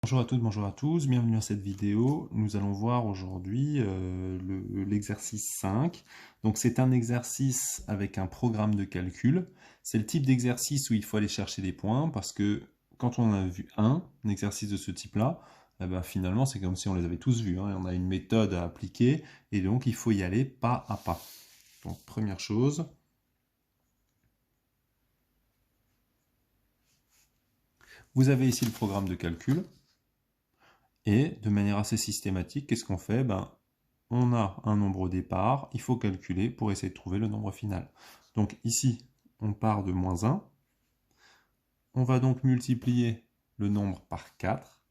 Bonjour à toutes, bonjour à tous, bienvenue à cette vidéo. Nous allons voir aujourd'hui l'exercice 5. Donc c'est un exercice avec un programme de calcul. C'est le type d'exercice où il faut aller chercher des points parce que quand on a vu un exercice de ce type-là, eh ben, finalement c'est comme si on les avait tous vus, hein, et on a une méthode à appliquer et donc il faut y aller pas à pas. Donc première chose, vous avez ici le programme de calcul. Et de manière assez systématique, qu'est-ce qu'on fait? On a un nombre au départ, il faut calculer pour essayer de trouver le nombre final. Donc ici, on part de moins 1. On va donc multiplier le nombre par 4.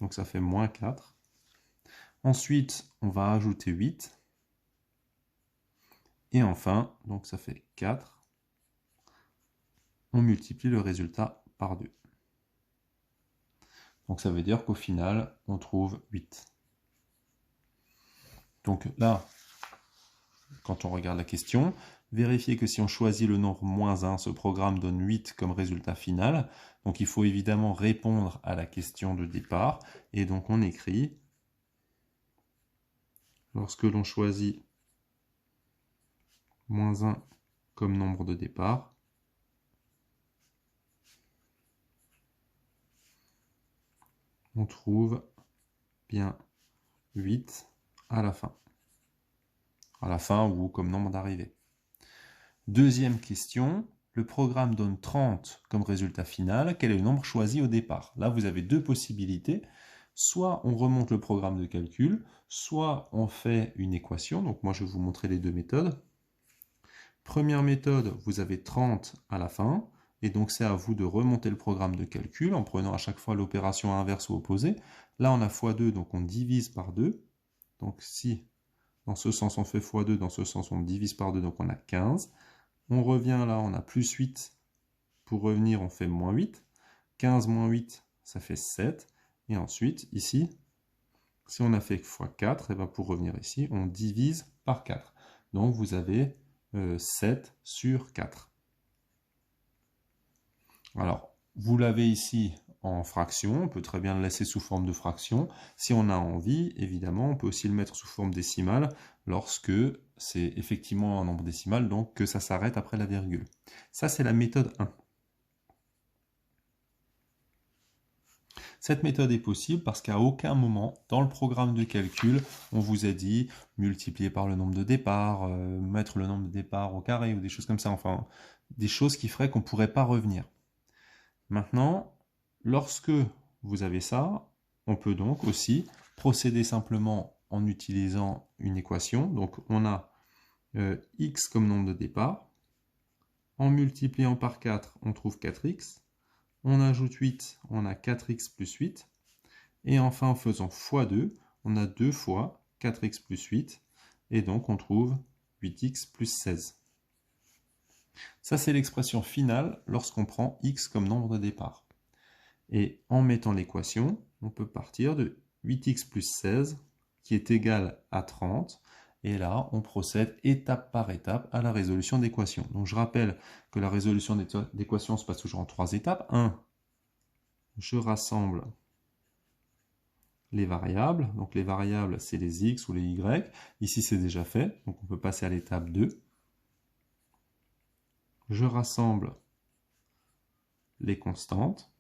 Donc ça fait moins 4. Ensuite, on va ajouter 8. Et enfin, donc ça fait 4. On multiplie le résultat par 2. Donc ça veut dire qu'au final, on trouve 8. Donc là, quand on regarde la question, vérifiez que si on choisit le nombre moins 1, ce programme donne 8 comme résultat final. Donc il faut évidemment répondre à la question de départ. Et donc on écrit, lorsque l'on choisit moins 1 comme nombre de départ, on trouve bien 8 à la fin. À la fin ou comme nombre d'arrivée. Deuxième question, le programme donne 30 comme résultat final. Quel est le nombre choisi au départ? Là, vous avez deux possibilités. Soit on remonte le programme de calcul, soit on fait une équation. Donc moi, je vais vous montrer les deux méthodes. Première méthode, vous avez 30 à la fin. Et donc, c'est à vous de remonter le programme de calcul en prenant à chaque fois l'opération inverse ou opposée. Là, on a x2, donc on divise par 2. Donc si dans ce sens on fait x2, dans ce sens on divise par 2, donc on a 15. On revient là, on a plus 8. Pour revenir, on fait moins 8. 15 moins 8, ça fait 7. Et ensuite, ici, si on a fait x4, et bien pour revenir ici, on divise par 4. Donc vous avez 7 sur 4. Alors, vous l'avez ici en fraction, on peut très bien le laisser sous forme de fraction. Si on a envie, évidemment, on peut aussi le mettre sous forme décimale lorsque c'est effectivement un nombre décimal, donc que ça s'arrête après la virgule. Ça, c'est la méthode 1. Cette méthode est possible parce qu'à aucun moment, dans le programme de calcul, on vous a dit multiplier par le nombre de départs, mettre le nombre de départs au carré ou des choses comme ça, enfin, des choses qui feraient qu'on ne pourrait pas revenir. Maintenant, lorsque vous avez ça, on peut donc aussi procéder simplement en utilisant une équation. Donc on a x comme nombre de départ. En multipliant par 4, on trouve 4x. On ajoute 8, on a 4x plus 8. Et enfin, en faisant x2, on a 2 fois 4x plus 8. Et donc on trouve 8x plus 16. Ça, c'est l'expression finale lorsqu'on prend x comme nombre de départ. Et en mettant l'équation, on peut partir de 8x plus 16, qui est égal à 30. Et là, on procède étape par étape à la résolution d'équation. Donc je rappelle que la résolution d'équation se passe toujours en 3 étapes. 1. Je rassemble les variables. Donc les variables, c'est les x ou les y. Ici, c'est déjà fait. Donc on peut passer à l'étape 2. Je rassemble les constantes.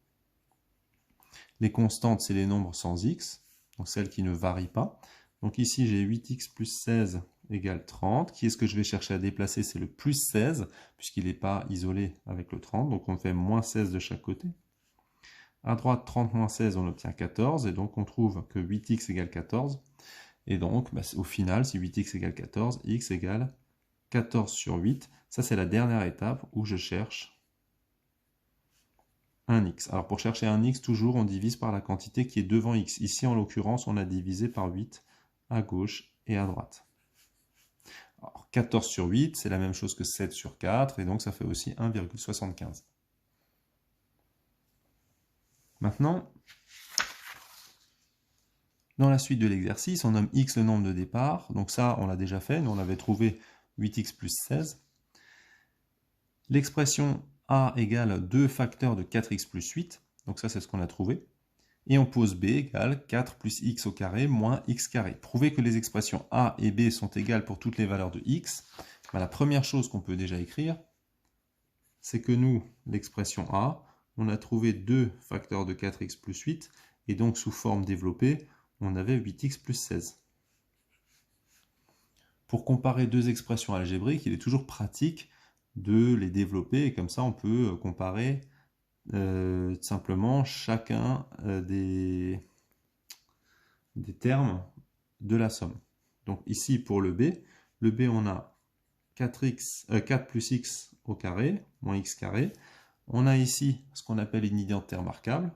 Les constantes, c'est les nombres sans x, donc celles qui ne varient pas. Donc ici, j'ai 8x plus 16 égale 30. Qui est-ce que je vais chercher à déplacer? C'est le plus 16, puisqu'il n'est pas isolé avec le 30. Donc on fait moins 16 de chaque côté. À droite, 30 moins 16, on obtient 14. Et donc on trouve que 8x égale 14. Et donc, au final, si 8x égale 14, x égale 14 sur 8. Ça, c'est la dernière étape où je cherche un x. Alors pour chercher un x, toujours on divise par la quantité qui est devant x. Ici en l'occurrence, on a divisé par 8 à gauche et à droite. Alors 14 sur 8, c'est la même chose que 7 sur 4, et donc ça fait aussi 1,75. Maintenant, dans la suite de l'exercice, on nomme x le nombre de départ. Donc ça, on l'a déjà fait, nous on avait trouvé 8x plus 16. L'expression a égale 2 facteurs de 4x plus 8. Donc ça, c'est ce qu'on a trouvé. Et on pose b égale 4 plus x au carré moins x carré. Prouver que les expressions a et b sont égales pour toutes les valeurs de x. Ben, la première chose qu'on peut déjà écrire, c'est que nous, l'expression a, on a trouvé 2 facteurs de 4x plus 8, et donc sous forme développée, on avait 8x plus 16. Pour comparer deux expressions algébriques, il est toujours pratique de les développer, et comme ça on peut comparer simplement chacun des termes de la somme. Donc ici pour le b on a 4 plus x au carré, moins x carré. On a ici ce qu'on appelle une identité remarquable.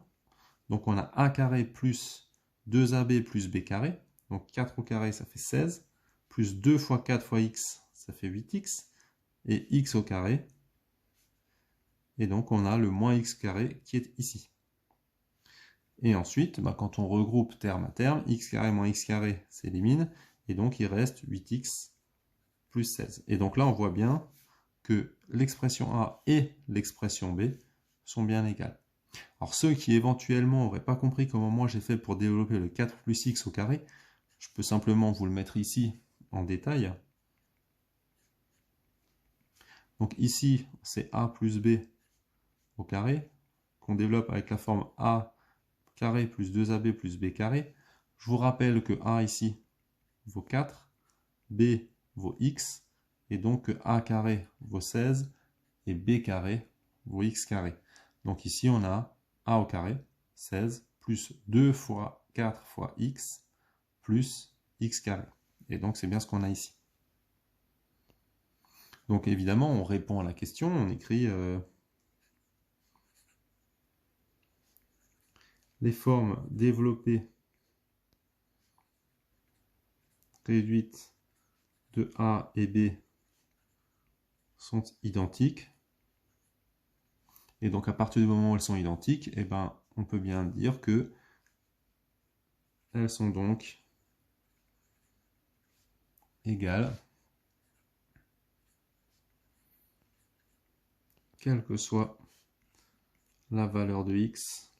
Donc on a a carré plus 2ab plus b carré. Donc 4 au carré, ça fait 16. Plus 2 fois 4 fois x, ça fait 8x. Et x au carré. Et donc on a le moins x carré qui est ici. Et ensuite, quand on regroupe terme à terme, x carré moins x carré s'élimine. Et donc il reste 8x plus 16. Et donc là on voit bien que l'expression a et l'expression b sont bien égales. Alors ceux qui éventuellement n'auraient pas compris comment moi j'ai fait pour développer le 4 plus x au carré, je peux simplement vous le mettre ici en détail. Donc ici c'est a plus b au carré, qu'on développe avec la forme a carré plus 2ab plus b carré. Je vous rappelle que a ici vaut 4, b vaut x, et donc que a carré vaut 16, et b carré vaut x carré. Donc ici on a a au carré, 16, plus 2 fois 4 fois x, plus x carré. Et donc c'est bien ce qu'on a ici. Donc évidemment on répond à la question, on écrit les formes développées réduites de a et b sont identiques. Et donc à partir du moment où elles sont identiques, eh ben, on peut bien dire que elles sont donc égales, quelle que soit la valeur de x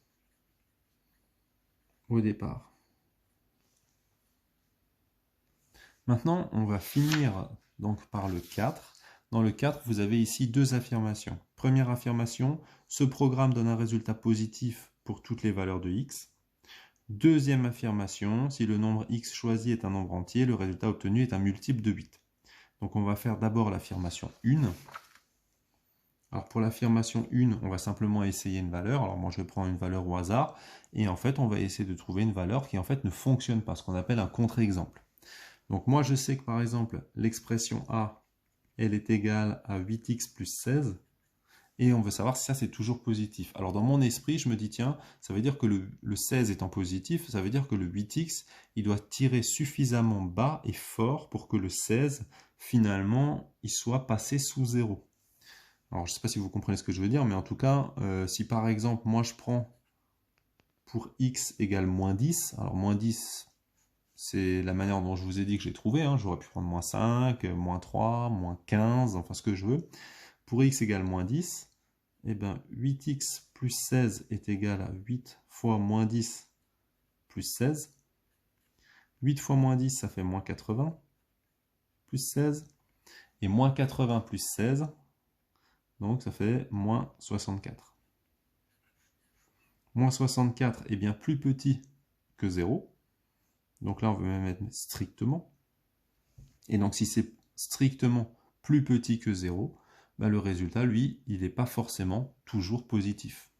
au départ. Maintenant, on va finir donc par le 4. Dans le 4, vous avez ici deux affirmations. Première affirmation, ce programme donne un résultat positif pour toutes les valeurs de x. Deuxième affirmation, si le nombre x choisi est un nombre entier, le résultat obtenu est un multiple de 8. Donc on va faire d'abord l'affirmation 1. Alors pour l'affirmation 1, on va simplement essayer une valeur. Alors moi je vais prendre une valeur au hasard. Et en fait, on va essayer de trouver une valeur qui en fait ne fonctionne pas, ce qu'on appelle un contre-exemple. Donc moi je sais que par exemple, l'expression a, elle est égale à 8x plus 16. Et on veut savoir si ça c'est toujours positif. Alors dans mon esprit, je me dis tiens, ça veut dire que le 16 étant positif, ça veut dire que le 8x, il doit tirer suffisamment bas et fort pour que le 16, finalement, il soit passé sous 0. Alors je ne sais pas si vous comprenez ce que je veux dire, mais en tout cas, si par exemple, moi je prends pour x égale moins 10, alors moins 10, c'est la manière dont je vous ai dit que j'ai trouvé, hein. J'aurais pu prendre moins 5, moins 3, moins 15, enfin ce que je veux. Pour x égale moins 10, eh bien 8x plus 16 est égal à 8 fois moins 10 plus 16. 8 fois moins 10, ça fait moins 80 plus 16. Et moins 80 plus 16, donc ça fait moins 64. Moins 64 est bien plus petit que 0. Donc là, on veut même mettre strictement. Et donc si c'est strictement plus petit que 0, ben le résultat, lui, il n'est pas forcément toujours positif.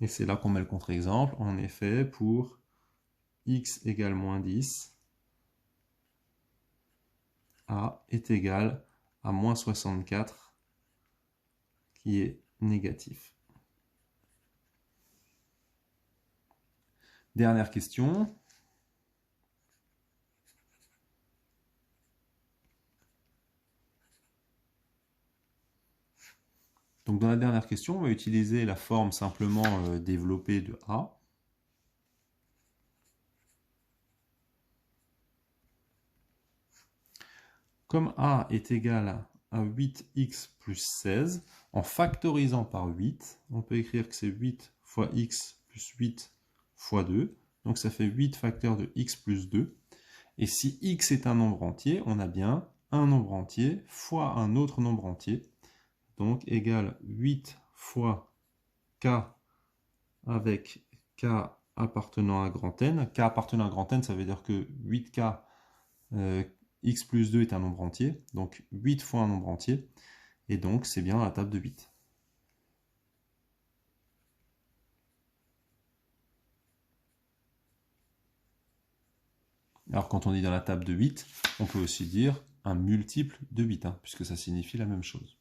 Et c'est là qu'on met le contre-exemple. En effet, pour x égale moins 10, a est égal à moins 64, qui est négatif. Dernière question. Donc dans la dernière question, on va utiliser la forme simplement développée de a. Comme a est égal à 8x plus 16, en factorisant par 8, on peut écrire que c'est 8 fois x plus 8 fois 2. Donc ça fait 8 facteurs de x plus 2. Et si x est un nombre entier, on a bien un nombre entier fois un autre nombre entier. Donc égale 8 fois k avec k appartenant à grand N. K appartenant à grand N, ça veut dire que 8k x plus 2 est un nombre entier. Donc 8 fois un nombre entier. Et donc c'est bien la table de 8. Alors quand on dit dans la table de 8, on peut aussi dire un multiple de 8, hein, puisque ça signifie la même chose.